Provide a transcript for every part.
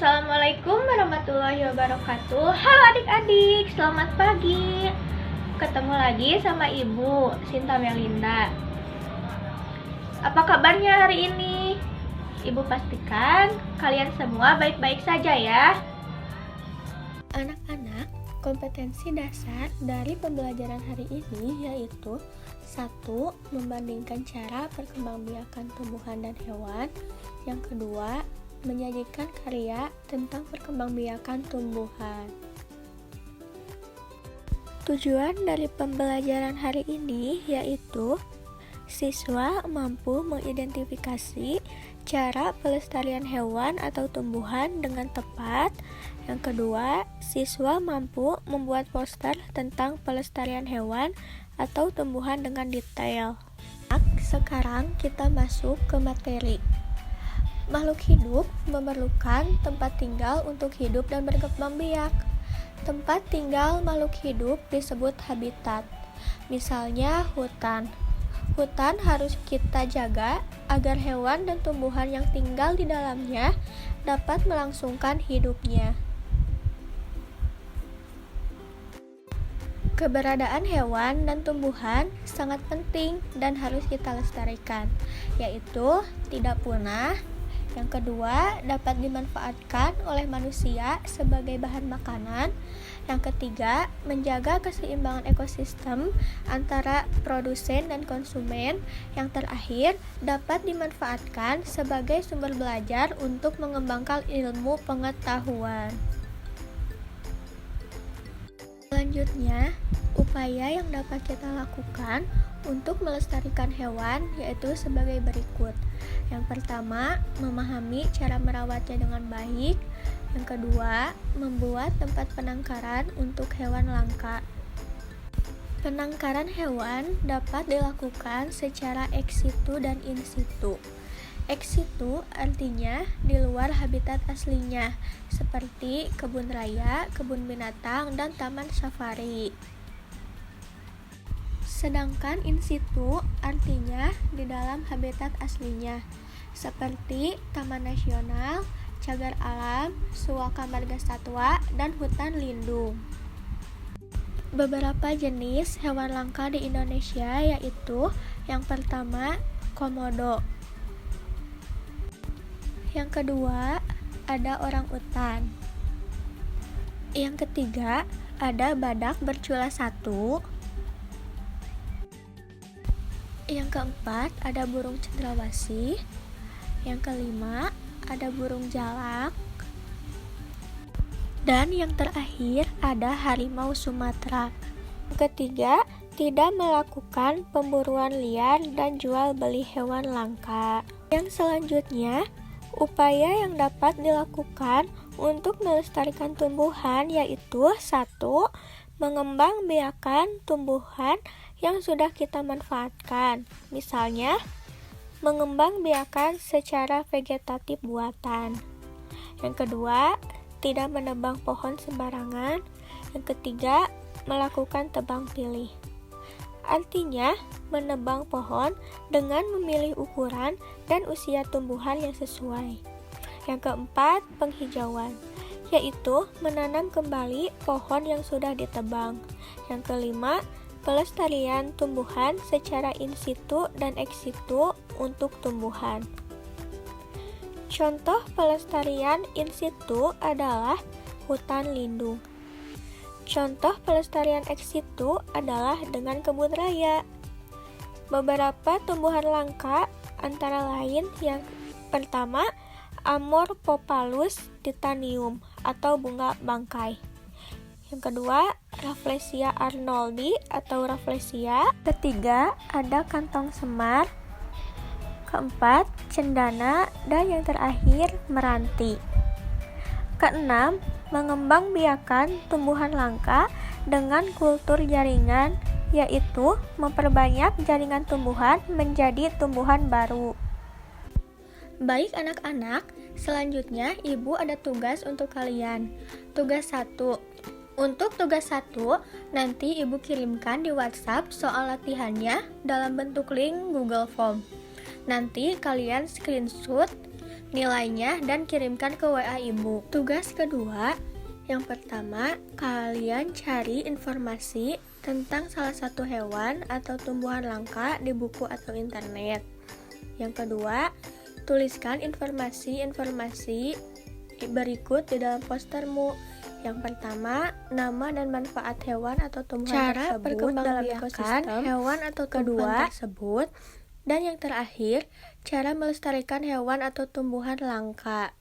Assalamualaikum warahmatullahi wabarakatuh. Halo adik-adik, selamat pagi. Ketemu lagi sama Ibu Sinta Melinda. Apa kabarnya hari ini? Ibu pastikan kalian semua baik-baik saja ya. Anak-anak, kompetensi dasar dari pembelajaran hari ini yaitu 1. Membandingkan cara perkembangbiakan tumbuhan dan hewan. Yang kedua, menyajikan karya tentang perkembangbiakan tumbuhan. Tujuan dari pembelajaran hari ini yaitu siswa mampu mengidentifikasi cara pelestarian hewan atau tumbuhan dengan tepat. Yang kedua, siswa mampu membuat poster tentang pelestarian hewan atau tumbuhan dengan detail. Sekarang kita masuk ke materi. Makhluk hidup memerlukan tempat tinggal untuk hidup dan berkembang biak. Tempat tinggal makhluk hidup disebut habitat. Misalnya hutan. Hutan harus kita jaga agar hewan dan tumbuhan yang tinggal di dalamnya dapat melangsungkan hidupnya. Keberadaan hewan dan tumbuhan sangat penting dan harus kita lestarikan, yaitu tidak punah. Yang kedua, dapat dimanfaatkan oleh manusia sebagai bahan makanan. Yang ketiga, menjaga keseimbangan ekosistem antara produsen dan konsumen. Yang terakhir, dapat dimanfaatkan sebagai sumber belajar untuk mengembangkan ilmu pengetahuan. Selanjutnya, upaya yang dapat kita lakukan untuk melestarikan hewan yaitu sebagai berikut. Yang pertama, memahami cara merawatnya dengan baik. Yang kedua, membuat tempat penangkaran untuk hewan langka. Penangkaran hewan dapat dilakukan secara ex situ dan in situ. Ex situ artinya di luar habitat aslinya, seperti kebun raya, kebun binatang, dan taman safari. Sedangkan in situ artinya di dalam habitat aslinya, seperti taman nasional, cagar alam, suaka marga satwa, dan hutan lindung. Beberapa jenis hewan langka di Indonesia yaitu yang pertama, komodo. Yang kedua, ada orangutan. Yang ketiga, ada badak bercula 1. Yang keempat, ada burung cendrawasih. Yang kelima, ada burung jalak. Dan yang terakhir, ada harimau Sumatera. Yang ketiga, tidak melakukan pemburuan liar dan jual beli hewan langka. Yang selanjutnya, upaya yang dapat dilakukan untuk melestarikan tumbuhan yaitu 1. Mengembangbiakan tumbuhan yang sudah kita manfaatkan. Misalnya, mengembangbiakan secara vegetatif buatan. Yang kedua, tidak menebang pohon sembarangan. Yang ketiga, melakukan tebang pilih. Artinya, menebang pohon dengan memilih ukuran dan usia tumbuhan yang sesuai. Yang keempat, penghijauan, yaitu menanam kembali pohon yang sudah ditebang. Yang kelima, pelestarian tumbuhan secara in situ dan ex situ untuk tumbuhan. Contoh pelestarian in situ adalah hutan lindung. Contoh pelestarian ex situ adalah dengan kebun raya. Beberapa tumbuhan langka antara lain yang pertama, Amorphophallus titanium atau bunga bangkai. Yang kedua, Rafflesia arnoldi atau Rafflesia. Ketiga, ada kantong semar. Keempat, cendana. Dan yang terakhir, meranti. Keenam, mengembangbiakan tumbuhan langka dengan kultur jaringan, yaitu memperbanyak jaringan tumbuhan menjadi tumbuhan baru. Baik anak-anak, selanjutnya Ibu ada tugas untuk kalian. Tugas 1. Untuk tugas 1, nanti Ibu kirimkan di WhatsApp soal latihannya dalam bentuk link Google Form. Nanti kalian screenshot nilainya dan kirimkan ke WA Ibu. Tugas kedua, yang pertama, kalian cari informasi tentang salah satu hewan atau tumbuhan langka di buku atau internet. Yang kedua, tuliskan informasi-informasi berikut di dalam postermu. Yang pertama, nama dan manfaat hewan atau tumbuhan tersebut dalam ekosistem hewan atau tumbuhan tersebut. Dan yang terakhir, cara melestarikan hewan atau tumbuhan langka.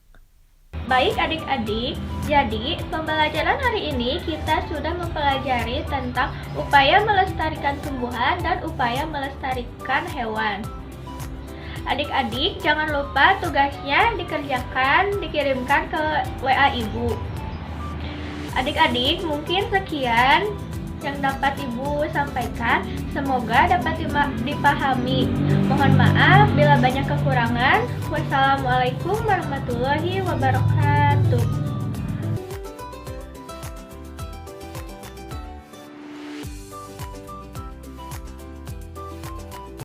Baik adik-adik, jadi pembelajaran hari ini kita sudah mempelajari tentang upaya melestarikan tumbuhan dan upaya melestarikan hewan. Adik-adik jangan lupa tugasnya dikerjakan, dikirimkan ke WA Ibu. Adik-adik mungkin sekian yang dapat Ibu sampaikan, semoga dapat dipahami. Mohon maaf bila banyak kekurangan. Wassalamualaikum warahmatullahi wabarakatuh.